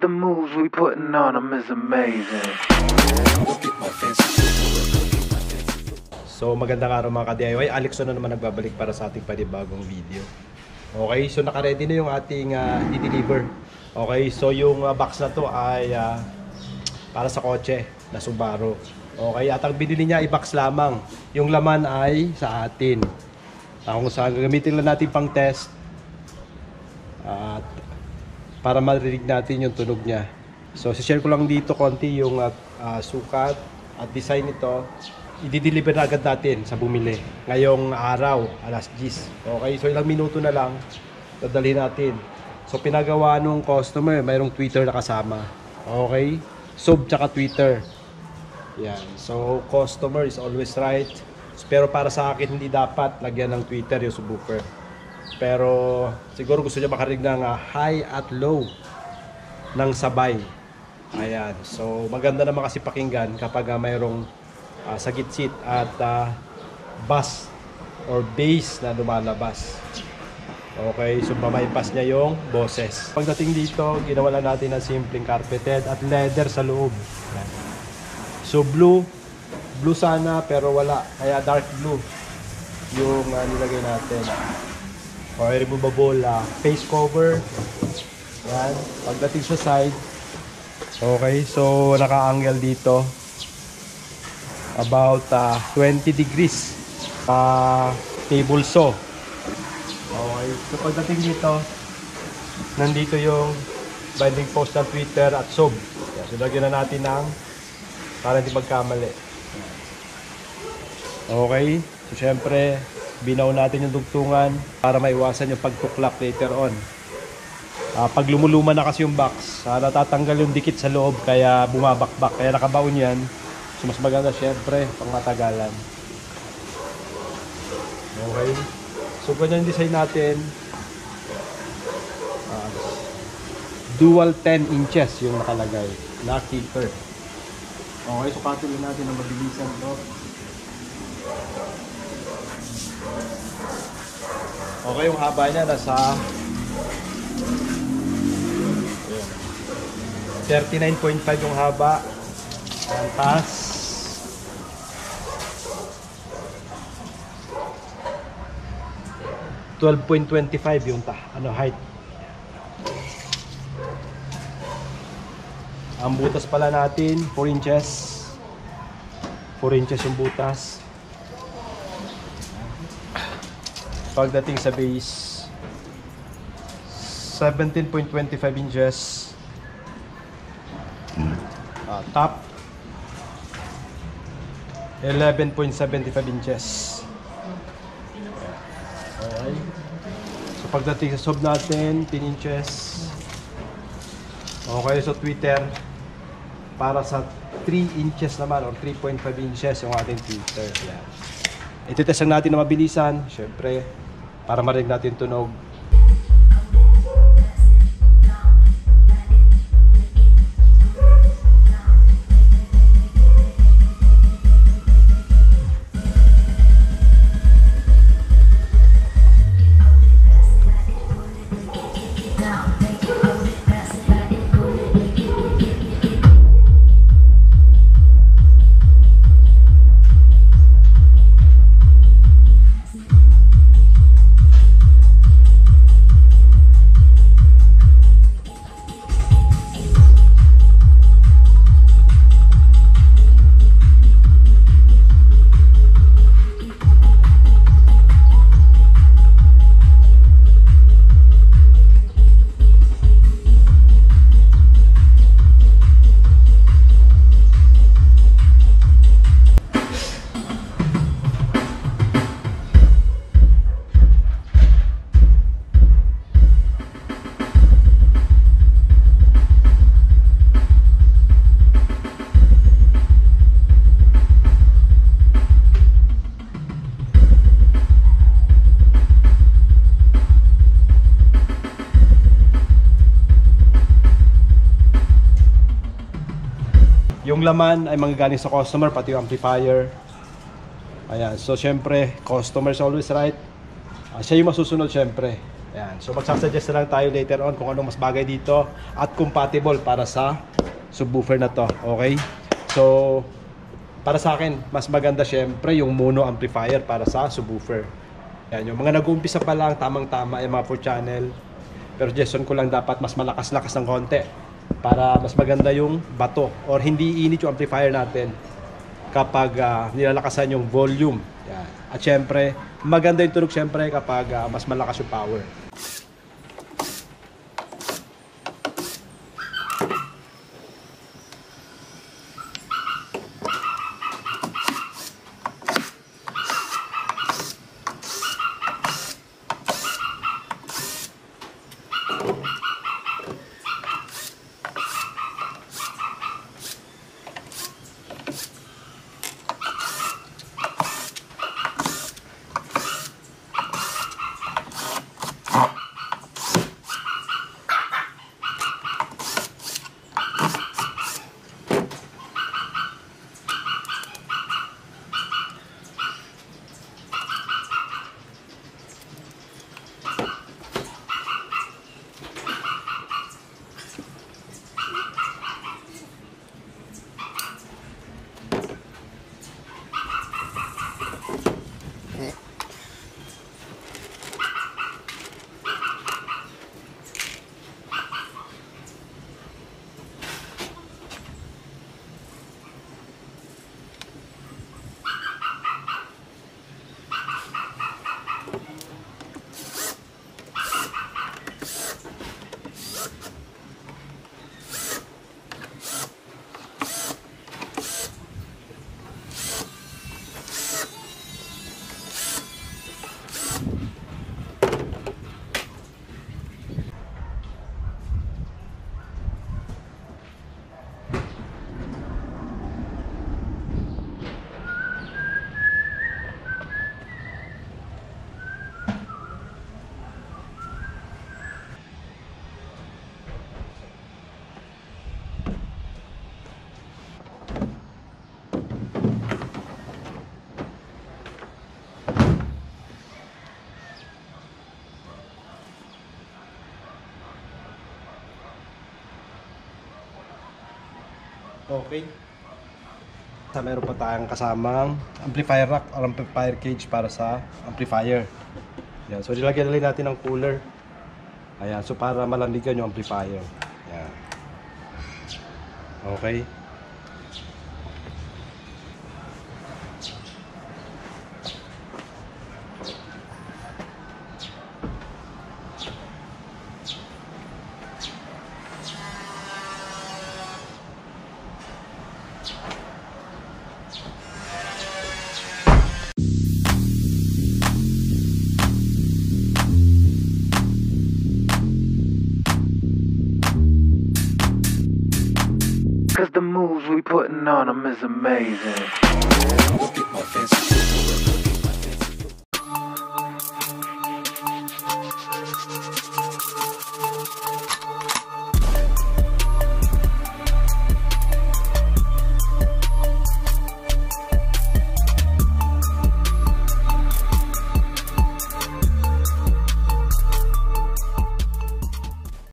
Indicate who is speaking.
Speaker 1: the moves we putting on them is amazing.
Speaker 2: So magandang araw mga ka-DIY. Alexon na naman nagbabalik para sa ating panibagong video. Okay, so naka-ready na yung ating i-deliver. Okay, so yung box na to ay para sa kotse na Subaru. Okay, at ang binili niya i-box lamang. Yung laman ay sa atin. Kung saan gagamitin lang natin pang test. At para marinig natin yung tunog niya. So, share ko lang dito konti yung sukat at design nito. I-deliver na agad natin sa bumili. Ngayong araw, alas 10. Okay, so ilang minuto na lang, dadalhin natin. So, pinagawa nung customer, mayroong Twitter na kasama. Okay, sub tsaka Twitter. Yan. So, customer is always right. Pero para sa akin, hindi dapat lagyan ng Twitter yung subwoofer. Pero siguro gusto niya makarinig ng high at low ng sabay. Ayan. So maganda naman kasi pakinggan kapag mayroong sagit-sit at bass or bass na lumalabas. Okay, so mamaypas niya yung boses. Pagdating dito, ginawa lang natin ng simpleng carpeted at leather sa loob. Ayan. So blue sana pero wala. Kaya dark blue yung nilagay natin. Okay, removable face cover. Yan. Pagdating sa side. Okay, so naka-angle dito. About 20 degrees. Table saw. Okay, so pagdating dito, nandito yung binding post ng Twitter at sub. Yan, so lagyan na natin ng para hindi magkamali. Okay, so syempre binaw natin yung dugtungan para maiwasan yung pagtuklap later on. Pag lumuluma na kasi yung box, natatanggal yung dikit sa loob kaya bumabakbak. Kaya nakabaon yan. So mas maganda syempre pang matagalan. Okay. So ganyan yung design natin. Dual 10 inches yung nakalagay na kicker. Okay, so patuloy natin ang mabilisan to. Okay, yung haba niya nasa 39.5 yung haba. Ang taas 12.25 yung height. Ang butas pala natin 4 inches. 4 inches yung butas. Pagdating sa base 17.25 inches. Top 11.75 inches. Okay. So pagdating sa sub natin 10 inches. Okay, so Twitter para sa 3 inches naman or 3.5 inches yung ating Twitter. Yan. Ititest lang natin na mabilisan, syempre, para marinig natin tunog. Yung laman ay manggagaling sa customer, pati yung amplifier. Ayan, so syempre, customer is always right. Siya yung masusunod syempre. Ayan. So magsasuggest na lang tayo later on kung anong mas bagay dito at compatible para sa subwoofer na to. Okay? So para sa akin, mas maganda syempre yung mono amplifier para sa subwoofer. Ayan, yung mga nag-uumpisa pa lang, tamang-tama yung mga 4 channel. Pero suggestion ko lang dapat mas malakas-lakas ng konti para mas maganda yung bato or hindi init yung amplifier natin kapag nilalakasan yung volume. Ayan. At syempre, maganda yung tunog syempre kapag mas malakas yung power. Okay. Meron pa tayong kasamang amplifier rack or amplifier cage para sa amplifier. Yan. So nilagyan na rin natin ng cooler. Ayan. So para malambigan yung amplifier. Yan. Okay.
Speaker 1: Cause the moves we putting on them is amazing.
Speaker 3: Look at my fancy footwork.